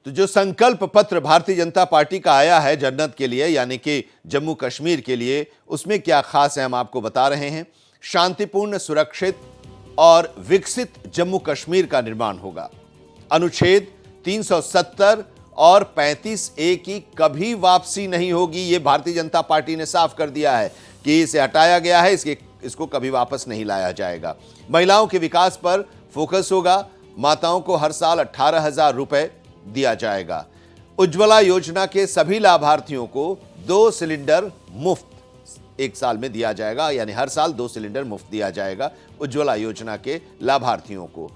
तो जो संकल्प पत्र भारतीय जनता पार्टी का आया है जन्नत के लिए, यानी कि जम्मू कश्मीर के लिए, उसमें क्या खास है हम आपको बता रहे हैं। शांतिपूर्ण, सुरक्षित और विकसित जम्मू कश्मीर का निर्माण होगा। अनुच्छेद 370 और 35A की कभी वापसी नहीं होगी। यह भारतीय जनता पार्टी ने साफ कर दिया है कि इसे हटाया गया है, इसको कभी वापस नहीं लाया जाएगा। महिलाओं के विकास पर फोकस होगा। माताओं को हर साल 18,000 रुपए दिया जाएगा। उज्ज्वला योजना के सभी लाभार्थियों को 2 सिलेंडर मुफ्त एक साल में दिया जाएगा, यानी हर साल 2 सिलेंडर मुफ्त दिया जाएगा उज्ज्वला योजना के लाभार्थियों को।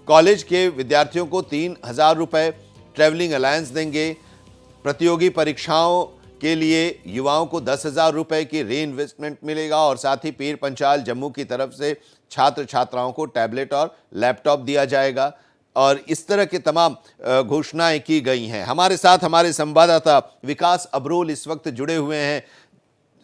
कॉलेज के विद्यार्थियों को 3,000 रुपए ट्रैवलिंग अलायंस देंगे। प्रतियोगी परीक्षाओं के लिए युवाओं को 10,000 रुपए की री इन्वेस्टमेंट मिलेगा और साथ ही पीर पंचाल जम्मू की तरफ से छात्र छात्राओं को टैबलेट और लैपटॉप दिया जाएगा। और इस तरह के तमाम घोषणाएं की गई हैं। हमारे साथ हमारे संवाददाता विकास अब्रोल इस वक्त जुड़े हुए हैं।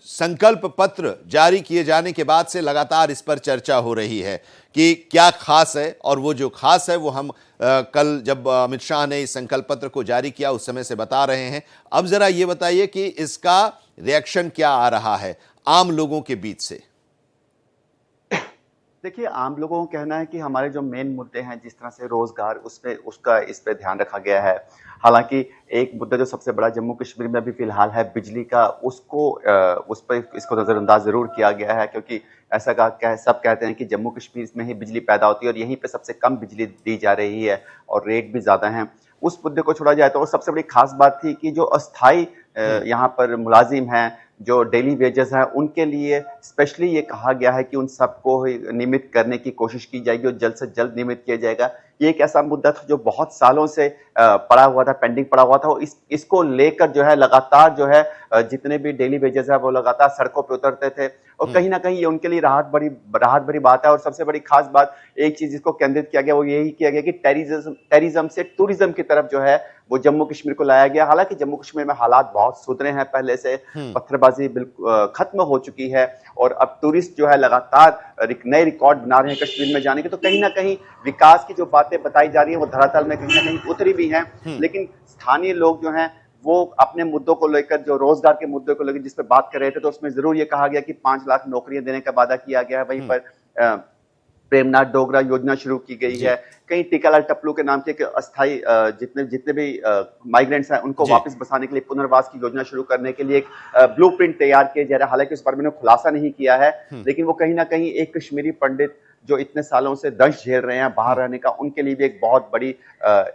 संकल्प पत्र जारी किए जाने के बाद से लगातार इस पर चर्चा हो रही है कि क्या खास है, और वो जो खास है वो हम कल जब अमित शाह ने इस संकल्प पत्र को जारी किया उस समय से बता रहे हैं। अब जरा ये बताइए कि इसका रिएक्शन क्या आ रहा है आम लोगों के बीच से। देखिए, आम लोगों का कहना है कि हमारे जो मेन मुद्दे हैं, जिस तरह से रोजगार, उसका इस पे ध्यान रखा गया है। हालांकि एक मुद्दा जो सबसे बड़ा जम्मू कश्मीर में अभी फिलहाल है बिजली का, उस पर इसको नजरअंदाज जरूर किया गया है, क्योंकि ऐसा सब कहते हैं कि जम्मू कश्मीर में ही बिजली पैदा होती है और यहीं पे सबसे कम बिजली दी जा रही है और रेट भी ज्यादा हैं। उस मुद्दे को छोड़ा जाए तो और सबसे बड़ी खास बात थी कि जो अस्थाई यहाँ पर मुलाजिम हैं, जो डेली वेजेस हैं, उनके लिए स्पेशली ये कहा गया है कि उन सबको नियमित करने की कोशिश की जाएगी और जल्द से जल्द नियमित किया जाएगा। ये एक ऐसा मुद्दा था जो बहुत सालों से पड़ा हुआ था, पेंडिंग पड़ा हुआ था, और इसको लेकर जो है लगातार जो है जितने भी डेली वेजेस है वो लगातार सड़कों पे उतरते थे और कहीं ना कहीं ये उनके लिए राहत भरी बात है। और सबसे बड़ी खास बात, एक चीज जिसको केंद्रित किया गया वो यही किया गया कि टेररिज्म से टूरिज्म की तरफ जो है वो जम्मू कश्मीर को लाया गया। हालांकि जम्मू कश्मीर में हालात बहुत सुधरे हैं पहले से, पत्थरबाजी बिल्कुल खत्म हो चुकी है और अब टूरिस्ट जो है लगातार नए रिकॉर्ड बना रहे हैं कश्मीर में जाने के। तो कहीं ना कहीं विकास की जो बातें बताई जा रही है वो धरातल में कहीं ना कहीं उतरी भी हैं, लेकिन स्थानीय लोग जो हैं वो अपने मुद्दों को लेकर, जो रोजगार के मुद्दे को लेकर जिस पर बात कर रहे थे, तो उसमें जरूर ये कहा गया कि 5 लाख नौकरियां देने का वादा किया गया है। वहीं पर प्रेमनाथ डोगरा योजना शुरू की गई है। कहीं टीकालाल टप्पू के नाम के अस्थाई जितने भी माइग्रेंट्स हैं उनको वापस बसाने के लिए पुनर्वास की योजना शुरू करने के लिए एक ब्लूप्रिंट तैयार किया जा रहा है। हालांकि उस पर मैंने खुलासा नहीं किया है, लेकिन वो कहीं ना कहीं एक कश्मीरी पंडित जो इतने सालों से दंश झेल रहे हैं बाहर रहने का, उनके लिए भी एक बहुत बड़ी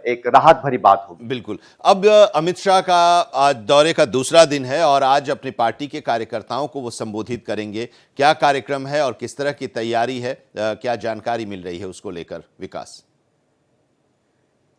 एक राहत भरी बात होगी। बिल्कुल। अब अमित शाह का आज दौरे का दूसरा दिन है और आज अपनी पार्टी के कार्यकर्ताओं को वो संबोधित करेंगे। क्या कार्यक्रम है और किस तरह की तैयारी है, क्या जानकारी मिल रही है उसको लेकर विकास?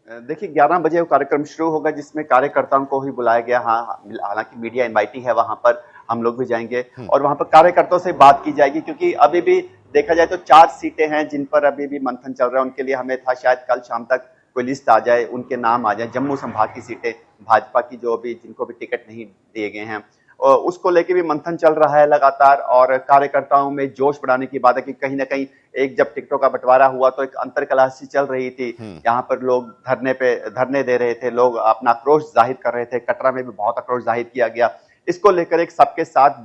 देखिए, 11 बजे वो कार्यक्रम शुरू होगा जिसमें कार्यकर्ताओं को ही बुलाया गया। हाँ, हालांकि मीडिया इनवाइटी है, वहां पर हम लोग भी जाएंगे और वहां पर कार्यकर्ताओं से बात की जाएगी, क्योंकि अभी भी देखा जाए तो 4 सीटें हैं जिन पर अभी भी मंथन चल रहा है। उनके लिए हमें था शायद कल शाम तक कोई लिस्ट आ जाए, उनके नाम आ जाए। जम्मू संभाग की सीटें भाजपा की जो अभी जिनको भी टिकट नहीं दिए गए हैं, और उसको लेके भी मंथन चल रहा है लगातार। और कार्यकर्ताओं में जोश बढ़ाने की बात है कि कहीं ना कहीं एक जब टिकटों का बंटवारा हुआ तो एक अंतरकलह सी चल रही थी। यहाँ पर लोग धरने दे रहे थे, लोग अपना आक्रोश जाहिर कर रहे थे। कटरा में भी बहुत आक्रोश जाहिर किया गया। इसको लेकर एक सबके साथ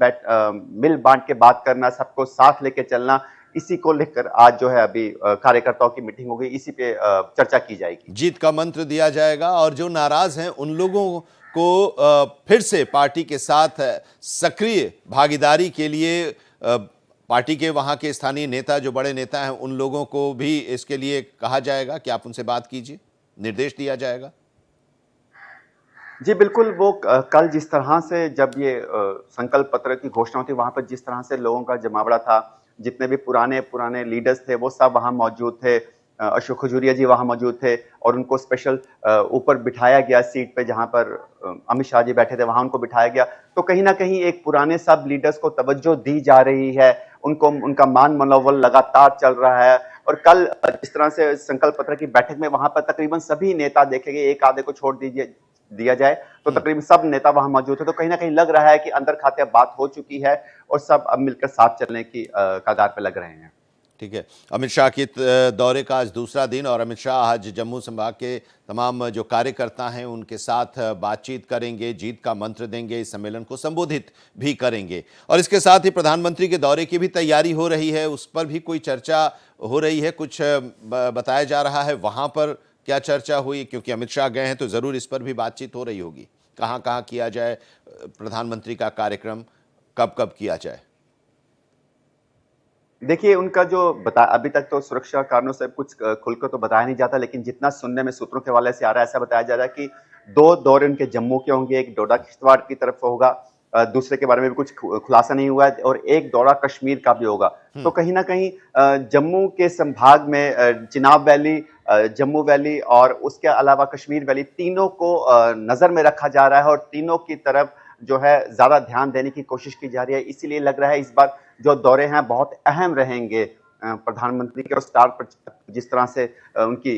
मिल बांट के बात करना, सबको साथ लेके चलना, इसी को लेकर आज जो है अभी कार्यकर्ताओं की मीटिंग हो गई, इसी पे चर्चा की जाएगी। जीत का मंत्र दिया जाएगा और जो नाराज हैं उन लोगों को फिर से पार्टी के साथ सक्रिय भागीदारी के लिए पार्टी के वहां के स्थानीय नेता, जो बड़े नेता हैं, उन लोगों को भी इसके लिए कहा जाएगा कि आप उनसे बात कीजिए, निर्देश दिया जाएगा। जी बिल्कुल, वो कल जिस तरह से जब ये संकल्प पत्र की घोषणा होती, वहां पर जिस तरह से लोगों का जमावड़ा था, जितने भी पुराने लीडर्स थे वो सब वहां मौजूद थे। अशोक खजूरिया जी वहां मौजूद थे और उनको स्पेशल ऊपर बिठाया गया सीट पे, जहां पर अमित शाह जी बैठे थे, वहां उनको बिठाया गया। तो कहीं ना कहीं एक पुराने सब लीडर्स को तवज्जो दी जा रही है, उनका मान मनोबल लगातार चल रहा है। और कल जिस तरह से संकल्प पत्र की बैठक में वहां पर तकरीबन सभी नेता देखे गए, एक आधे को छोड़ दिया जाए तो तकरीबन सब नेता वहां मौजूद थे। तो कहीं ना कहीं लग रहा है कि अंदर खाते बात हो चुकी है और सब अब मिलकर साथ चलने की कगार पे लग रहे हैं। ठीक है। अमित शाह के दौरे का आज दूसरा दिन और अमित शाह आज जम्मू संभाग के तमाम जो कार्यकर्ता हैं उनके साथ बातचीत करेंगे, जीत का मंत्र देंगे, इस सम्मेलन को संबोधित भी करेंगे। और इसके साथ ही प्रधानमंत्री के दौरे की भी तैयारी हो रही है, उस पर भी कोई चर्चा हो रही है, कुछ बताया जा रहा है वहाँ पर क्या चर्चा हुई? क्योंकि अमित शाह गए हैं तो ज़रूर इस पर भी बातचीत हो रही होगी। कहाँ कहाँ किया जाए प्रधानमंत्री का कार्यक्रम, कब कब किया जाए? देखिए, उनका जो बता अभी तक तो सुरक्षा कारणों से कुछ खुलकर तो बताया नहीं जाता, लेकिन जितना सुनने में सूत्रों के हवाले से आ रहा है, ऐसा बताया जा रहा है कि 2 दौरे उनके जम्मू के होंगे, एक डोडा किश्तवाड़ की तरफ होगा, दूसरे के बारे में भी कुछ खुलासा नहीं हुआ है, और एक दौरा कश्मीर का भी होगा। तो कहीं न कहीं जम्मू के संभाग में चिनाब वैली, जम्मू वैली और उसके अलावा कश्मीर वैली, तीनों को नज़र में रखा जा रहा है और तीनों की तरफ जो है ज़्यादा ध्यान देने की कोशिश की जा रही है। इसीलिए लग रहा है इस बार जो दौरे हैं बहुत अहम रहेंगे प्रधानमंत्री के, और स्टार प्रचारक जिस तरह से उनकी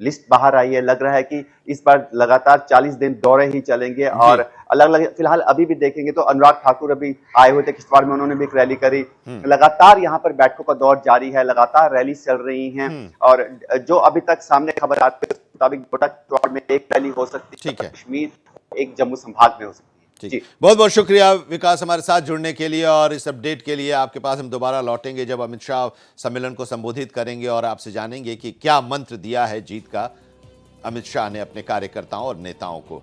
लिस्ट बाहर आई है, लग रहा है कि इस बार लगातार 40 दिन दौरे ही चलेंगे। और अलग-अलग फिलहाल अभी भी देखेंगे तो अनुराग ठाकुर अभी आए हुए थे किश्तवाड़ में, उन्होंने भी एक रैली करी। लगातार यहाँ पर बैठकों का दौर जारी है, लगातार रैली चल रही हैं, और जो अभी तक सामने खबर आती है उसके मुताबिक डोडा किश्तवाड़ में एक रैली हो सकती है, कश्मीर एक जम्मू संभाग में हो सकती है। ठीक, बहुत बहुत शुक्रिया विकास हमारे साथ जुड़ने के लिए और इस अपडेट के लिए। आपके पास हम दोबारा लौटेंगे जब अमित शाह सम्मेलन को संबोधित करेंगे और आपसे जानेंगे कि क्या मंत्र दिया है जीत का अमित शाह ने अपने कार्यकर्ताओं और नेताओं को।